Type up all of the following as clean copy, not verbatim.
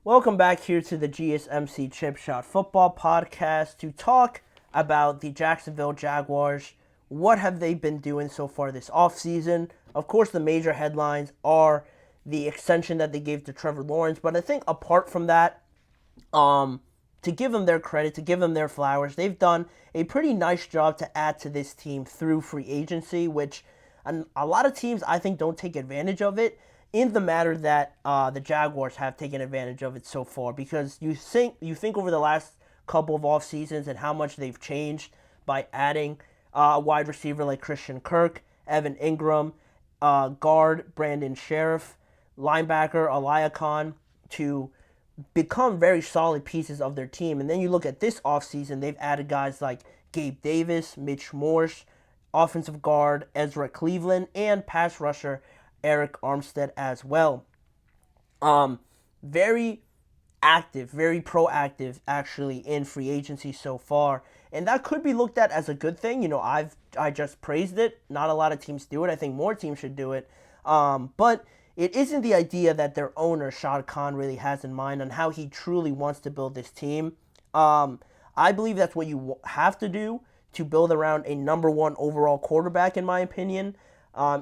Welcome back here to the GSMC Chip Shot Football Podcast to talk about the Jacksonville Jaguars. What have they been doing so far this offseason? Of course, the major headlines are the extension that they gave to Trevor Lawrence, but I think apart from that, to give them their credit, to give them their flowers, they've done a pretty nice job to add to this team through free agency, which a lot of teams I think don't take advantage of it in the matter that the Jaguars have taken advantage of it so far. Because you think over the last couple of off seasons and how much they've changed by adding a wide receiver like Christian Kirk, Evan Ingram, guard Brandon Sheriff, linebacker Elia Khan to become very solid pieces of their team. And then you look at this offseason, they've added guys like Gabe Davis, Mitch Morse, offensive guard Ezra Cleveland, and pass rusher Eric Armstead as well. Very active, very proactive actually in free agency so far. And that could be looked at as a good thing. I just praised it. Not a lot of teams do it. I think more teams should do it. But it isn't the idea that their owner, Shad Khan, really has in mind on how he truly wants to build this team. I believe that's what you have to do to build around a number one overall quarterback, in my opinion,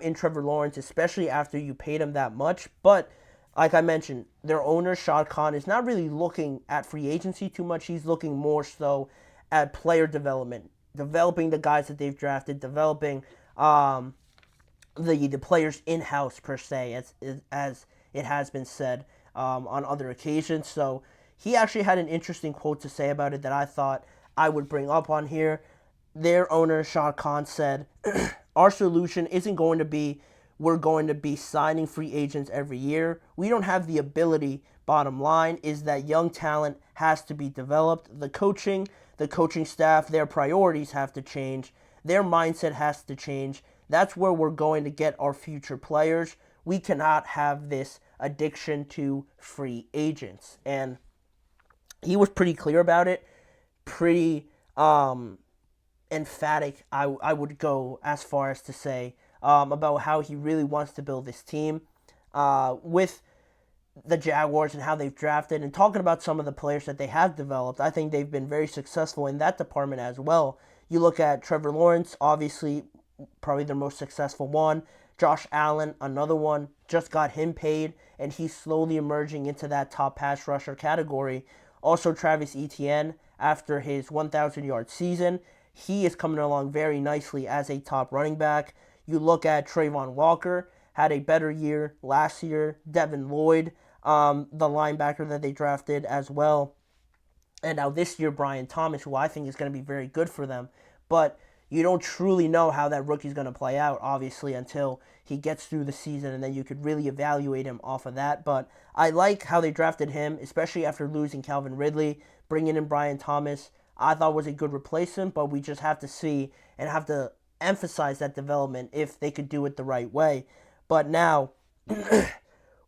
in Trevor Lawrence, especially after you paid him that much. But like I mentioned, their owner, Shad Khan, is not really looking at free agency too much. He's looking more so at player development, developing the guys that they've drafted, developing the players in house per se, as it has been said on other occasions. So he actually had an interesting quote to say about it that I thought I would bring up on here. Their owner Shad Khan said, "Our solution isn't going to be we're going to be signing free agents every year. We don't have the ability. Bottom line is that young talent has to be developed. The coaching staff, their priorities have to change. Their mindset has to change. That's where we're going to get our future players. We cannot have this addiction to free agents." And he was pretty clear about it, pretty emphatic, I would go as far as to say, about how he really wants to build this team with the Jaguars and how they've drafted, and talking about some of the players that they have developed. I think they've been very successful in that department as well. You look at Trevor Lawrence, obviously probably their most successful one. Josh Allen, another one, just got him paid, and he's slowly emerging into that top pass rusher category. Also, Travis Etienne, after his 1,000-yard season, he is coming along very nicely as a top running back. You look at Trayvon Walker, had a better year last year. Devin Lloyd, the linebacker that they drafted as well. And now this year, Brian Thomas, who I think is going to be very good for them. But you don't truly know how that rookie's going to play out, obviously, until he gets through the season, and then you could really evaluate him off of that. But I like how they drafted him, especially after losing Calvin Ridley, bringing in Brian Thomas. I thought was a good replacement, but we just have to see and have to emphasize that development if they could do it the right way. But now,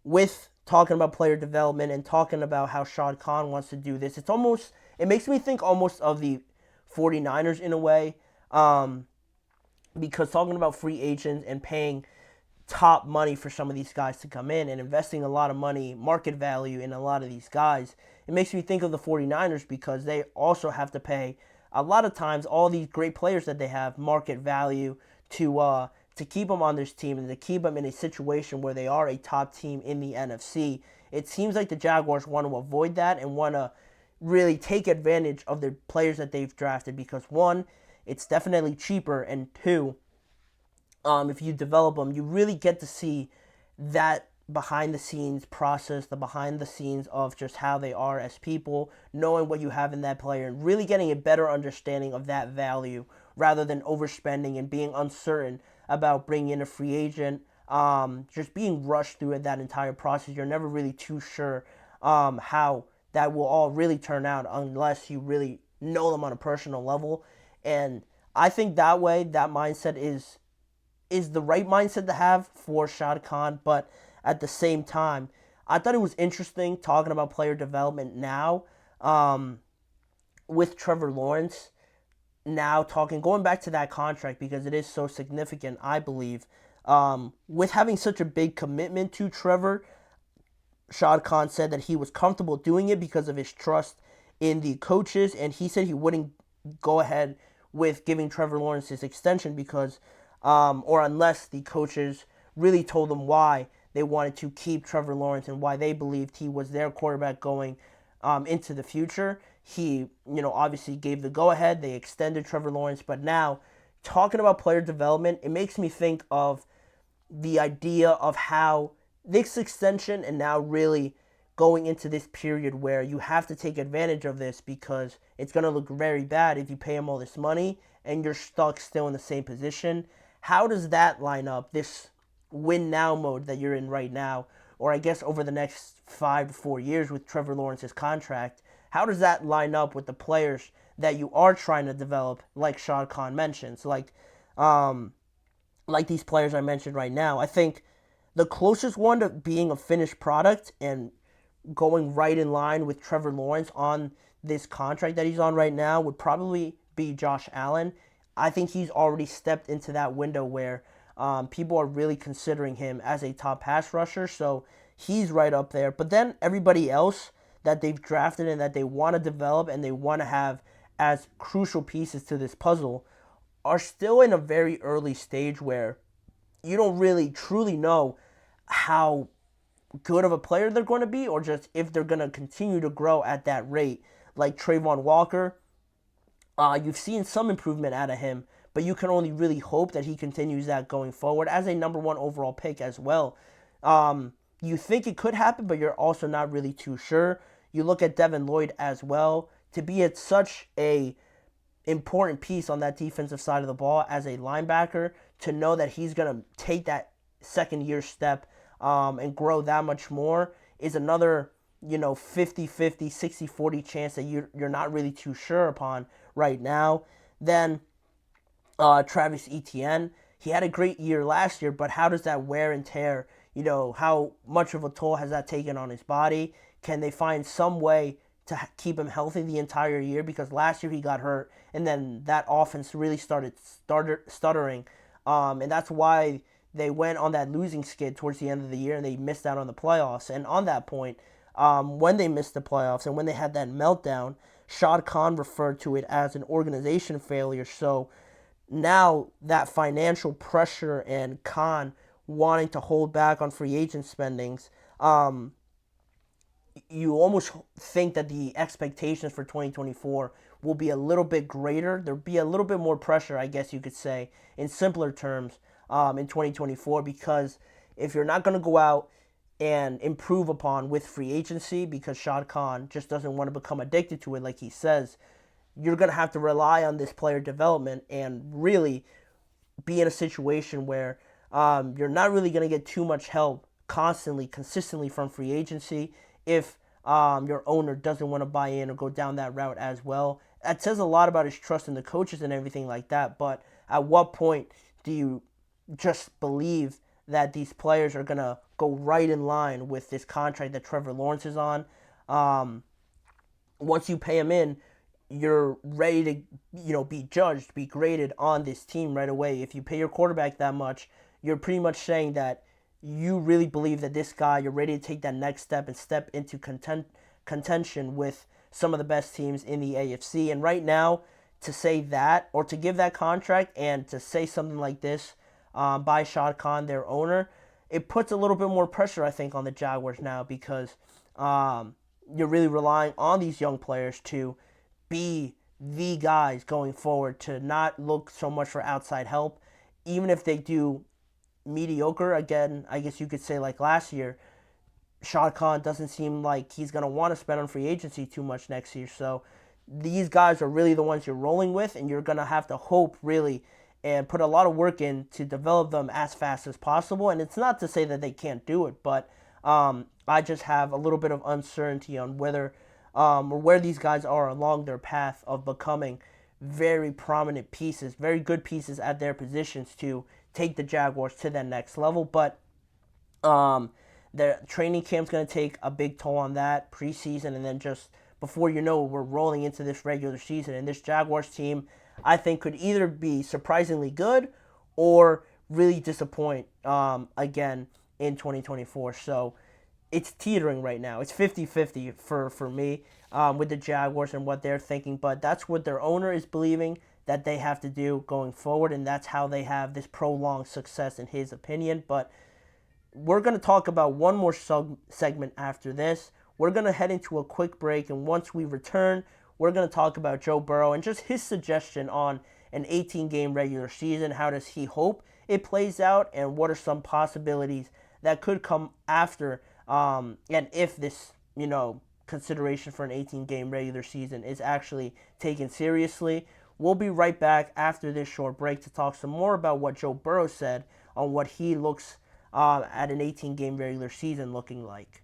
with talking about player development and talking about how Shad Khan wants to do this, it makes me think almost of the 49ers in a way, because talking about free agents and paying top money for some of these guys to come in and investing a lot of money, market value in a lot of these guys, it makes me think of the 49ers because they also have to pay a lot of times all these great players that they have market value to keep them on this team and to keep them in a situation where they are a top team in the NFC. It seems like the Jaguars want to avoid that and want to really take advantage of the players that they've drafted because, one, it's definitely cheaper, and two, if you develop them, you really get to see that behind the scenes process, the behind the scenes of just how they are as people, knowing what you have in that player, and really getting a better understanding of that value rather than overspending and being uncertain about bringing in a free agent. Just being rushed through that entire process, you're never really too sure how that will all really turn out unless you really know them on a personal level. And I think that way, that mindset is the right mindset to have for Shad Khan, but at the same time, I thought it was interesting talking about player development now with Trevor Lawrence. Now going back to that contract because it is so significant, I believe, with having such a big commitment to Trevor, Shad Khan said that he was comfortable doing it because of his trust in the coaches, and he said he wouldn't go ahead with giving Trevor Lawrence his extension because, or unless the coaches really told him why they wanted to keep Trevor Lawrence and why they believed he was their quarterback going into the future. He, obviously gave the go-ahead. They extended Trevor Lawrence, but now, talking about player development, it makes me think of the idea of how this extension and now really going into this period where you have to take advantage of this because it's going to look very bad if you pay him all this money and you're stuck still in the same position. How does that line up, this win now mode that you're in right now, or I guess over the next 5 to 4 years with Trevor Lawrence's contract? How does that line up with the players that you are trying to develop, like Shad Khan mentions, like these players I mentioned right now? I think the closest one to being a finished product and going right in line with Trevor Lawrence on this contract that he's on right now would probably be Josh Allen. I think he's already stepped into that window where people are really considering him as a top pass rusher, so he's right up there. But then everybody else that they've drafted and that they want to develop and they want to have as crucial pieces to this puzzle are still in a very early stage where you don't really truly know how good of a player they're going to be or just if they're going to continue to grow at that rate. Like Trayvon Walker, you've seen some improvement out of him, but you can only really hope that he continues that going forward as a number one overall pick as well. You think it could happen, but you're also not really too sure. You look at Devin Lloyd as well. To be at such a important piece on that defensive side of the ball as a linebacker, to know that he's going to take that second year step and grow that much more is another 50-50, 60-40 chance that you're not really too sure upon right now. Then Travis Etienne, he had a great year last year, but how does that wear and tear, how much of a toll has that taken on his body? Can they find some way to keep him healthy the entire year? Because last year he got hurt, and then that offense really started stuttering, and that's why they went on that losing skid towards the end of the year, and they missed out on the playoffs. And on that point, when they missed the playoffs and when they had that meltdown, Shad Khan referred to it as an organization failure. So now that financial pressure and Khan wanting to hold back on free agent spendings, you almost think that the expectations for 2024 will be a little bit greater. There'll be a little bit more pressure, I guess you could say, in simpler terms, in 2024, because if you're not going to go out and improve upon with free agency, because Shad Khan just doesn't want to become addicted to it like he says, you're going to have to rely on this player development and really be in a situation where you're not really going to get too much help consistently from free agency if your owner doesn't want to buy in or go down that route as well. That says a lot about his trust in the coaches and everything like that, but at what point do you just believe that these players are going to go right in line with this contract that Trevor Lawrence is on? Once you pay him in, you're ready to be judged, be graded on this team right away. If you pay your quarterback that much, you're pretty much saying that you really believe that this guy, you're ready to take that next step and step into contention with some of the best teams in the AFC. And right now, to say that, or to give that contract and to say something like this by Shad Khan, their owner, it puts a little bit more pressure, I think, on the Jaguars now, because you're really relying on these young players to be the guys going forward, to not look so much for outside help. Even if they do mediocre, again, I guess you could say like last year, Shad Khan doesn't seem like he's going to want to spend on free agency too much next year. So these guys are really the ones you're rolling with, and you're going to have to hope really and put a lot of work in to develop them as fast as possible. And it's not to say that they can't do it, but I just have a little bit of uncertainty on whether or where these guys are along their path of becoming very prominent pieces, very good pieces at their positions to take the Jaguars to that next level. But the training camp's going to take a big toll on that preseason, and then just before you know it, we're rolling into this regular season. And this Jaguars team, I think, could either be surprisingly good or really disappoint again in 2024. So it's teetering right now. It's 50-50 for me with the Jaguars and what they're thinking. But that's what their owner is believing that they have to do going forward, and that's how they have this prolonged success in his opinion. But we're going to talk about one more segment after this. We're going to head into a quick break, and once we return, we're going to talk about Joe Burrow and just his suggestion on an 18-game regular season. How does he hope it plays out, and what are some possibilities that could come after, and if this, consideration for an 18-game regular season is actually taken seriously. We'll be right back after this short break to talk some more about what Joe Burrow said on what he looks at an 18-game regular season looking like.